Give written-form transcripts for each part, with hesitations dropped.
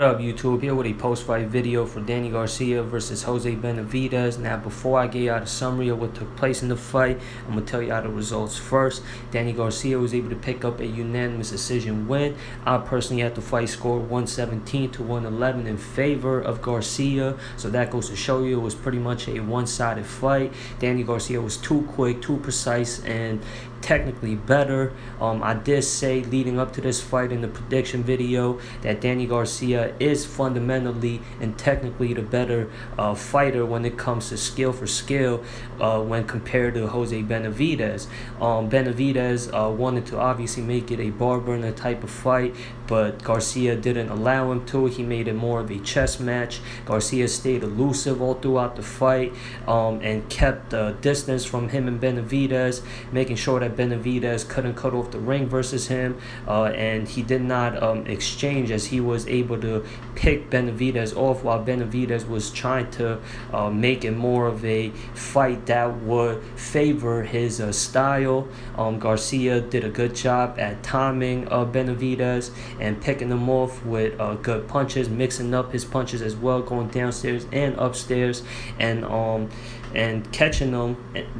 What up, YouTube? Here with a post-fight video for Danny Garcia versus Jose Benavidez. Now, before I get out a summary of what took place in the fight, I'm going to tell you out the results first. Danny Garcia was able to pick up a unanimous decision win. I personally had the fight score 117 to 111 in favor of Garcia. So that goes to show you it was pretty much a one-sided fight. Danny Garcia was too quick, too precise, and technically better. I did say leading up to this fight in the prediction video that Danny Garcia is fundamentally and technically the better fighter when it comes to skill for skill when compared to Jose Benavidez. Benavidez wanted to obviously make it a barburner type of fight, but Garcia didn't allow him to. He made it more of a chess match. Garcia stayed elusive all throughout the fight and kept distance from him and Benavidez, making sure that Benavidez couldn't cut off the ring versus him, and he did not exchange, as he was able to pick Benavidez off while Benavidez was trying to make it more of a fight that would favor his style. Garcia did a good job at timing Benavidez and picking him off with good punches, mixing up his punches as well, going downstairs and upstairs, and catching them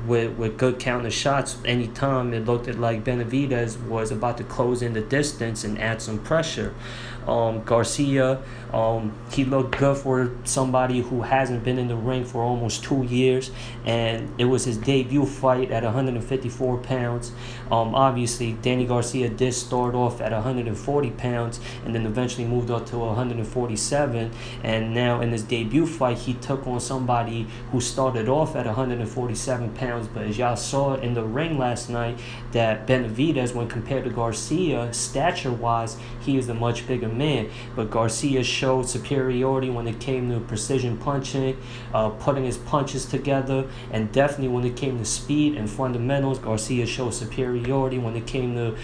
with good counter shots anytime it looked like Benavidez was about to close in the distance and add some pressure. Garcia, he looked good for somebody who hasn't been in the ring for almost 2 years, and it was his debut fight at 154 pounds. Obviously, Danny Garcia did start off at 140 pounds and then eventually moved up to 147, and now in his debut fight, he took on somebody who started off at 147 pounds, but as y'all saw in the ring last night, that Benavidez, when compared to Garcia, stature-wise, he is a much bigger man, but Garcia showed superiority when it came to precision punching, putting his punches together, and definitely when it came to speed and fundamentals, Garcia showed superiority when it came to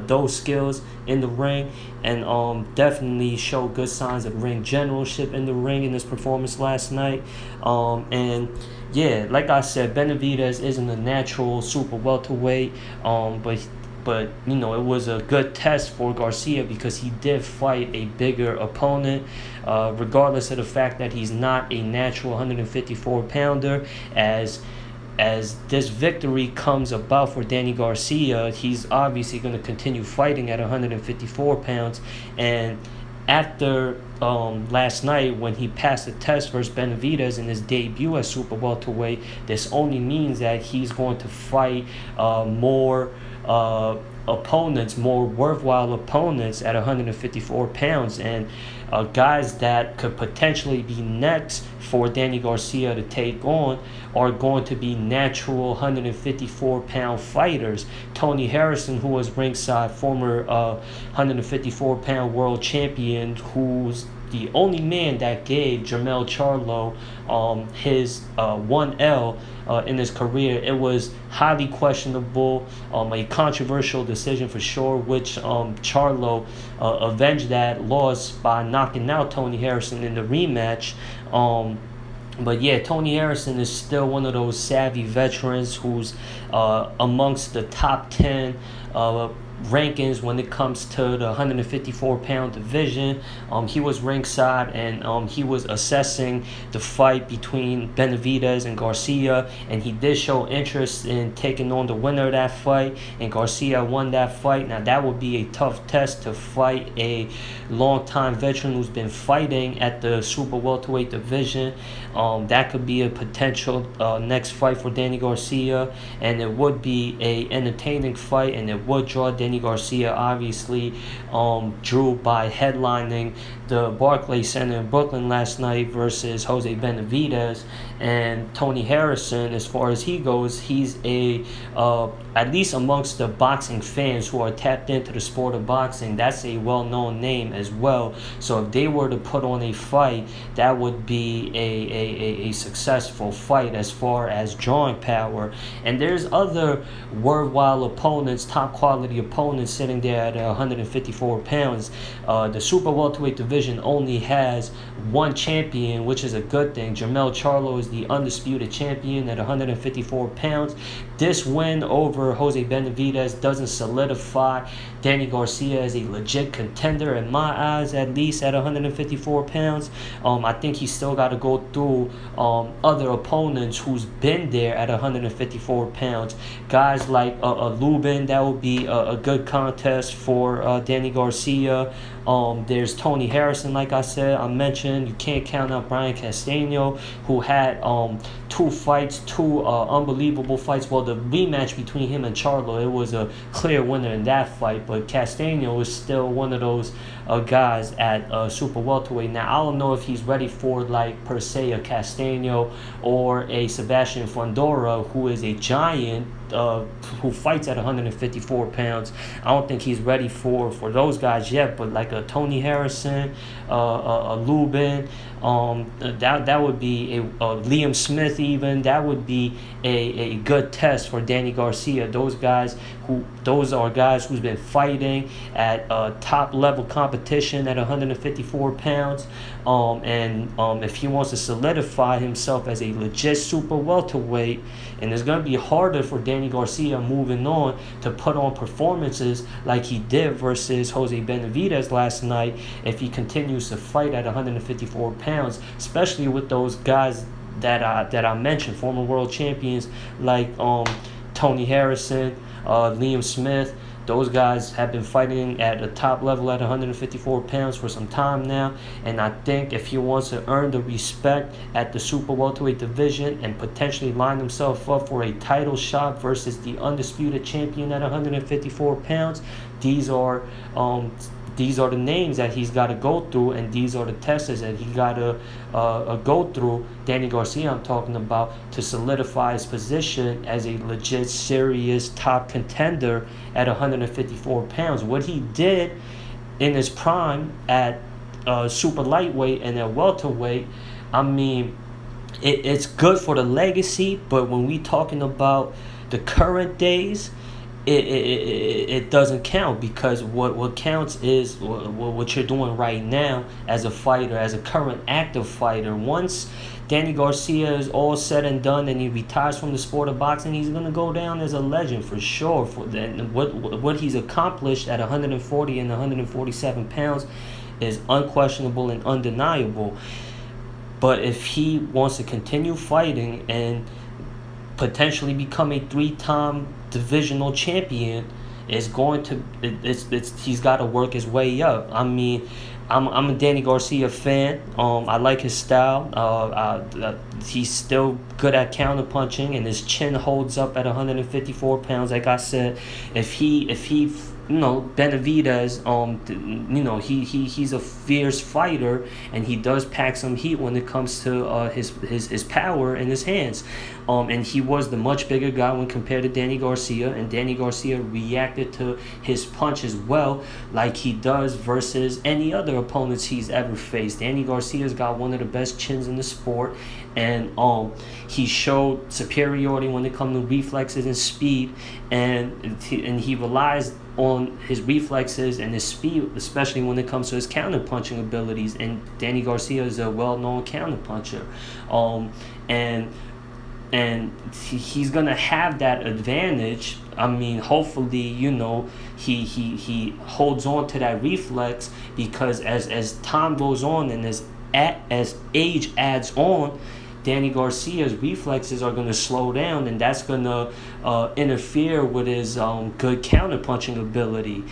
those skills in the ring, and definitely showed good signs of ring generalship in the ring in his performance last night. And yeah, like I said, Benavidez isn't a natural super welterweight, but you know, it was a good test for Garcia because he did fight a bigger opponent, regardless of the fact that he's not a natural 154 pounder. As this victory comes about for Danny Garcia, he's obviously going to continue fighting at 154 pounds, and after last night, when he passed the test versus Benavidez in his debut at super welterweight, this only means that he's going to fight more opponents, more worthwhile opponents at 154 pounds, and guys that could potentially be next for Danny Garcia to take on are going to be natural 154 pound fighters. Tony Harrison, who was ringside, former 154 pound world champion, who's the only man that gave Jermell Charlo his 1L in his career. It was highly questionable, a controversial decision for sure, which Charlo avenged that loss by knocking out Tony Harrison in the rematch. But yeah, Tony Harrison is still one of those savvy veterans who's amongst the top 10 rankings when it comes to the 154 pound division. He was ringside, and he was assessing the fight between Benavidez and Garcia, and he did show interest in taking on the winner of that fight, and Garcia won that fight. Now that would be a tough test to fight a long-time veteran who's been fighting at the super welterweight division. That could be a potential next fight for Danny Garcia, and it would be a entertaining fight, and it would draw Danny Garcia, obviously, drew by headlining the Barclays Center in Brooklyn last night versus Jose Benavidez. And Tony Harrison, as far as he goes, he's at least amongst the boxing fans who are tapped into the sport of boxing, that's a well-known name as well. So if they were to put on a fight, that would be a successful fight as far as drawing power. And there's other worthwhile opponents, top quality opponents opponents sitting there at 154 pounds. The super welterweight division only has one champion, which is a good thing. Jermell Charlo is the undisputed champion at 154 pounds. This win over Jose Benavidez doesn't solidify Danny Garcia as a legit contender in my eyes, at least at 154 pounds. I think he's still got to go through other opponents who's been there at 154 pounds. Guys like Lubin, that would be a good contest for Danny Garcia. There's Tony Harrison, like I said, I mentioned. You can't count out Brian Castano, who had two unbelievable fights. Well, the rematch between him and Charlo, it was a clear winner in that fight, but Castano is still one of those guys at super welterweight. Now, I don't know if he's ready for, like, per se, a Castano or a Sebastian Fundora, who is a giant, who fights at 154 pounds. I don't think he's ready for those guys yet, but like a Tony Harrison, a Lubin, that would be a Liam Smith even. That would be a good test for Danny Garcia. Those are guys who's been fighting at top level competition at 154 pounds. If he wants to solidify himself as a legit super welterweight, and it's going to be harder for Danny Garcia moving on to put on performances like he did versus Jose Benavidez last night if he continues to fight at 154 pounds, especially with those guys that I mentioned, former world champions like Tony Harrison, Liam Smith. Those guys have been fighting at a top level at 154 pounds for some time now. And I think if he wants to earn the respect at the super welterweight division and potentially line himself up for a title shot versus the undisputed champion at 154 pounds, these are the names that he's got to go through, and these are the tests that he got to go through. Danny Garcia, I'm talking about, to solidify his position as a legit, serious top contender at 154 pounds. What he did in his prime at super lightweight and at welterweight, I mean, it's good for the legacy, but when we talking about the current days, it doesn't count, because what counts is what you're doing right now as a fighter, as a current active fighter. Once Danny Garcia is all said and done and he retires from the sport of boxing, he's going to go down as a legend for sure. For what he's accomplished at 140 and 147 pounds is unquestionable and undeniable. But if he wants to continue fighting and potentially become a three-time divisional champion, he's got to work his way up. I mean, I'm a Danny Garcia fan. I like his style. He's still good at counterpunching, and his chin holds up at 154 pounds. Like I said, if he Benavidez, he's a fierce fighter, and he does pack some heat when it comes to his power in his hands. And he was the much bigger guy when compared to Danny Garcia, and Danny Garcia reacted to his punch as well, like he does versus any other opponents he's ever faced. Danny Garcia's got one of the best chins in the sport, and he showed superiority when it comes to reflexes and speed, and he relies on his reflexes and his speed, especially when it comes to his counter-punching abilities. And Danny Garcia is a well-known counter-puncher. And he's gonna have that advantage. I mean, hopefully, he holds on to that reflex, because as time goes on and as age adds on, Danny Garcia's reflexes are going to slow down, and that's going to interfere with his good counterpunching ability.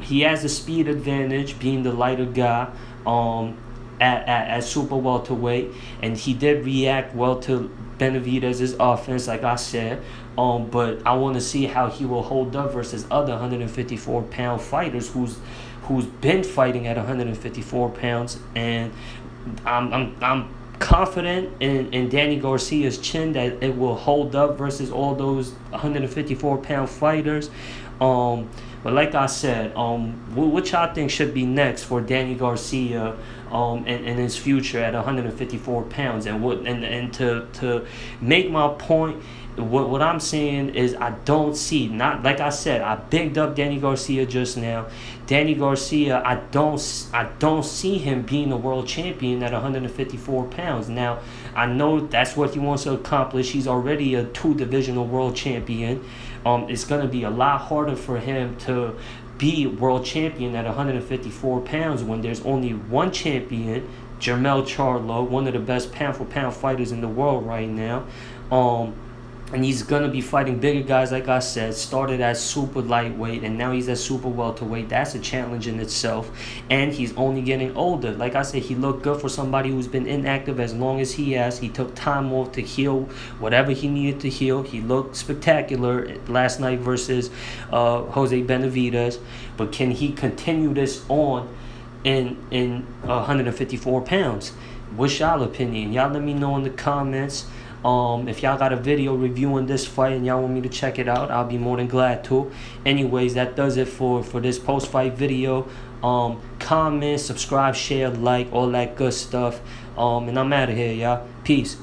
He has a speed advantage, being the lighter guy at super welterweight, and he did react well to Benavidez's offense, like I said. But I want to see how he will hold up versus other 154-pound fighters who's been fighting at 154 pounds, and I'm confident in Danny Garcia's chin that it will hold up versus all those 154-pound fighters. But like I said, what y'all think should be next for Danny Garcia in his future at 154 pounds? And to make my point What I'm saying is I don't see, not like I said, I bigged up Danny Garcia just now. Danny Garcia, I don't see him being a world champion at 154 pounds. Now, I know that's what he wants to accomplish. He's already a 2-divisional world champion. It's gonna be a lot harder for him to be world champion at 154 pounds when there's only one champion, Jermell Charlo, one of the best pound-for-pound fighters in the world right now. And he's going to be fighting bigger guys, like I said. Started as super lightweight, and now he's at super welterweight. That's a challenge in itself. And he's only getting older. Like I said, he looked good for somebody who's been inactive as long as he has. He took time off to heal whatever he needed to heal. He looked spectacular last night versus Jose Benavidez. But can he continue this on in 154 pounds? What's y'all opinion? Y'all let me know in the comments. If y'all got a video reviewing this fight and y'all want me to check it out, I'll be more than glad to. Anyways, that does it for this post-fight video. Comment, subscribe, share, like, all that good stuff. And I'm out of here, y'all. Peace.